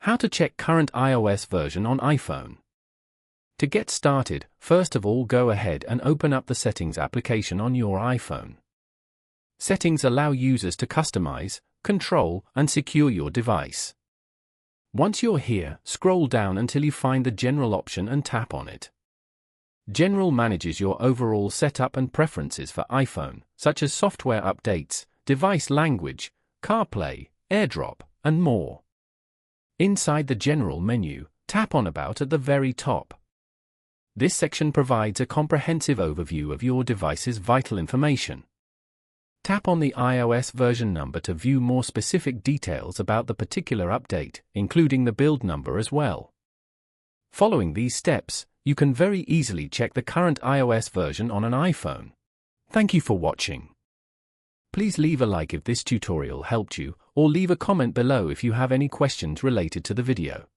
How to check current iOS version on iPhone. To get started, first of all go ahead and open up the Settings application on your iPhone. Settings allow users to customize, control, and secure your device. Once you're here, scroll down until you find the General option and tap on it. General manages your overall setup and preferences for iPhone, such as software updates, device language, CarPlay, AirDrop, and more. Inside the General menu, tap on About at the very top. This section provides a comprehensive overview of your device's vital information. Tap on the iOS version number to view more specific details about the particular update, including the build number as well. Following these steps, you can very easily check the current iOS version on an iPhone. Thank you for watching. Please leave a like if this tutorial helped you, or leave a comment below if you have any questions related to the video.